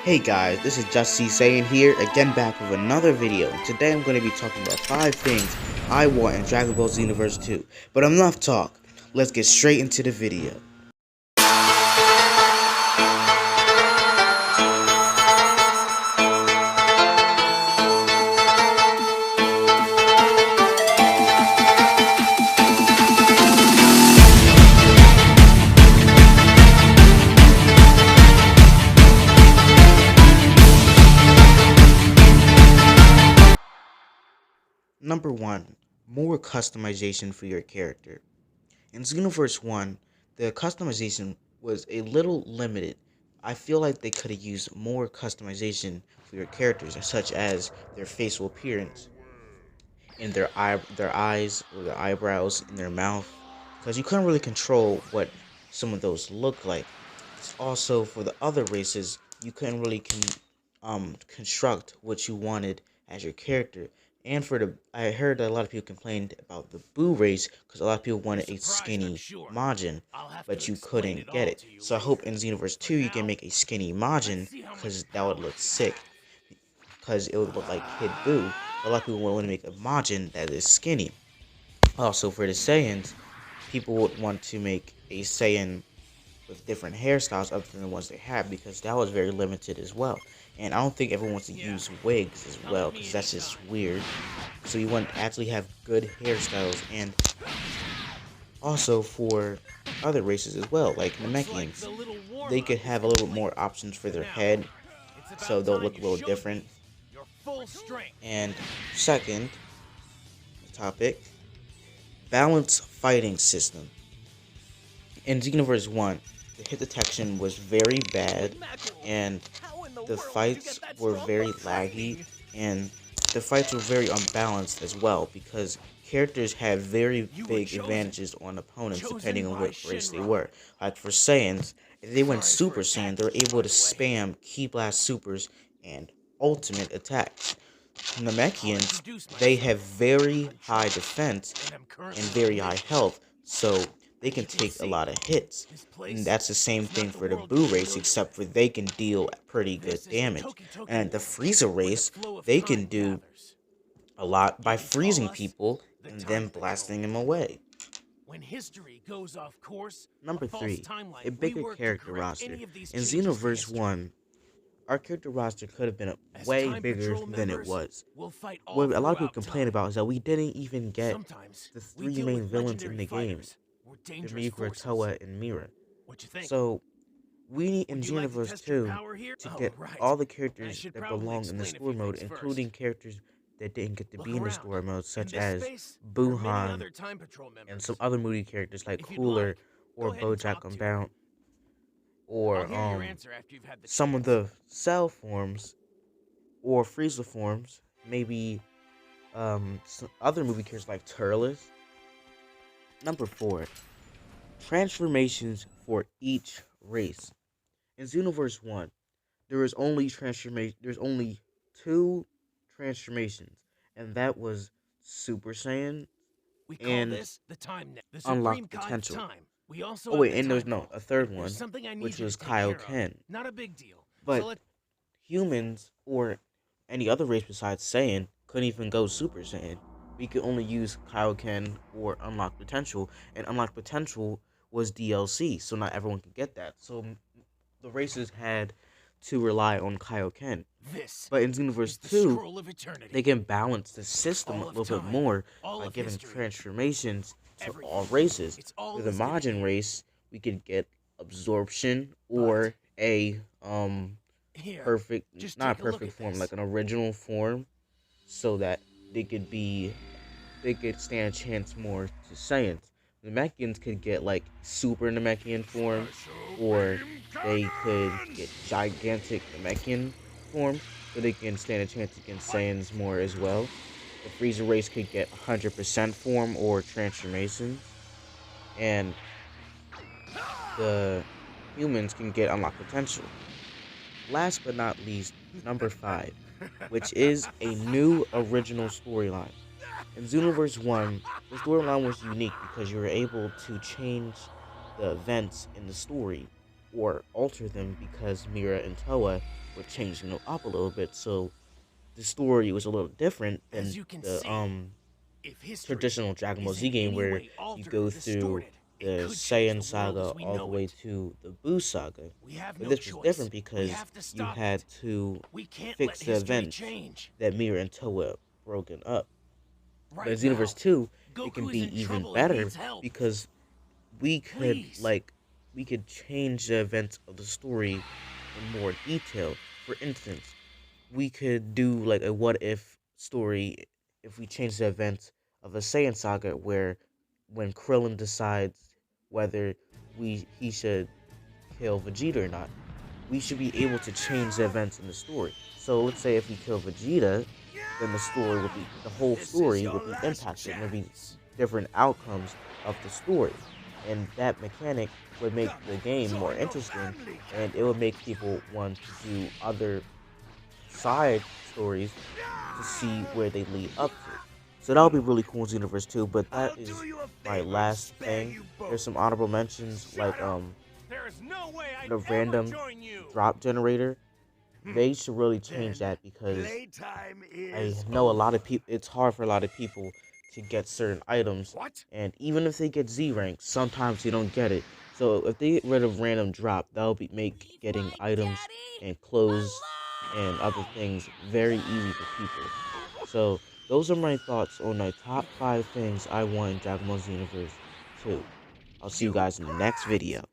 Hey guys, this is Just C saying here, again back with another video. Today I'm going to be talking about 5 things I want in Dragon Ball Xenoverse 2. But enough talk, let's get straight into the video. Number 1. More customization for your character. In Xenoverse 1, the customization was a little limited. I feel like they could have used more customization for your characters, such as their facial appearance, in their eyes, or their eyebrows, in their mouth, because you couldn't really control what some of those look like. Also, for the other races, you couldn't really construct what you wanted as your character. And I heard that a lot of people complained about the Boo race because a lot of people wanted a skinny Majin, but you couldn't get it. So I hope in Xenoverse 2 you can make a skinny Majin, because that would look sick, because it would look like Kid Boo. A lot of people want to make a Majin that is skinny. Also, for the Saiyans, people would want to make a Saiyan with different hairstyles other than the ones they have, because that was very limited as well. And I don't think everyone wants to use wigs as well, because that's just weird. So you want to actually have good hairstyles. And also for other races as well, like Namekians, they could have a little bit more options for their head, so they'll look a little different. And second topic, balanced fighting system. In Xenoverse 1, the hit detection was very bad, and the fights were very laggy, and the fights were very unbalanced as well, because characters had very big advantages on opponents depending on what race they were. Like for Saiyans, if they went Super Saiyan, they were able to spam Ki Blast Supers and Ultimate attacks. Namekians, they have very high defense and very high health, so they can take a lot of hits. And that's the same thing for the Boo race, except for they can deal pretty good damage. And the Frieza race, they can do a lot by freezing people and then blasting them away. Number 3, a bigger character roster. In Xenoverse 1, our character roster could have been way bigger than it was. What a lot of people complain about is that we didn't even get the 3 main villains in the game, Mimikura, Toa, and Mira. So we need in Xenoverse 2 to get all the characters that belong in the story mode, including characters that didn't get to be in the story mode, such as Buhan and some other movie characters like Cooler or BoJack Unbound, or some of the Cell forms or Frieza forms, maybe some other movie characters like Turles. Number 4, transformations for each race. In Xenoverse 1, there's only 2 transformations, and that was Super Saiyan and Unlocked Potential. Oh wait, and there's a third one, which was Kaioken. But humans, or any other race besides Saiyan, couldn't even go Super Saiyan. We could only use Kaioken or Unlocked Potential, and Unlocked Potential was DLC, so not everyone could get that. So the races had to rely on Kaioken. But in Xenoverse 2, they can balance the system a little bit more by giving transformations to all races. For the Majin race, we could get absorption or a not a perfect form, like an original form, so that they could stand a chance more to Saiyans. The Namekians could get like Super Namekian form, or they could get gigantic Namekian form, so they can stand a chance against Saiyans more as well. The Frieza race could get 100% form or transformation, and the humans can get unlocked potential. Last but not least, number 5, which is a new original storyline. In Xenoverse 1, the storyline was unique because you were able to change the events in the story. or alter them because Mira and Toa were changing them up a little bit. So the story was a little different As than you can the see, if history traditional Dragon Ball is Z in game any where way you altered go or through distorted, it the could change Saiyan the world saga as we all the know way it. to the Buu saga. We have But no this was different choice. We because have to you stop had it. to We can't let fix the history events change. that Mira and Toa broken up. But in Right Xenoverse now, 2, it can Goku is be in even trouble and better needs help. because we could Please. like we could change the events of the story in more detail. For instance, we could do like a what if story if we change the events of a Saiyan saga where when Krillin decides whether he should kill Vegeta or not, we should be able to change the events in the story. So let's say if we kill Vegeta, then the whole This is story your will be last impacted. And there'll be chance. different outcomes of the story, and that mechanic would make Come, the game more join your interesting, family, and it would Kakarot. make people want to do other side stories to see where they lead up to. So that'll be really cool in Universe 2, but that I'll do is you a my favor and last spare thing. you There's both. some honorable mentions Shut like up! There is no way I'd the ever random join you. drop generator. They should really change Then that because playtime I is know a lot of over. people. It's hard for a lot of people to get certain items, What? and even if they get Z rank, sometimes you don't get it. So if they get rid of random drop, that'll make Leave getting my items daddy and clothes and other alone! things very easy for people. So those are my thoughts on my top 5 things I want in Dragon Ball Z Universe 2. I'll see you You guys in the next brat! video.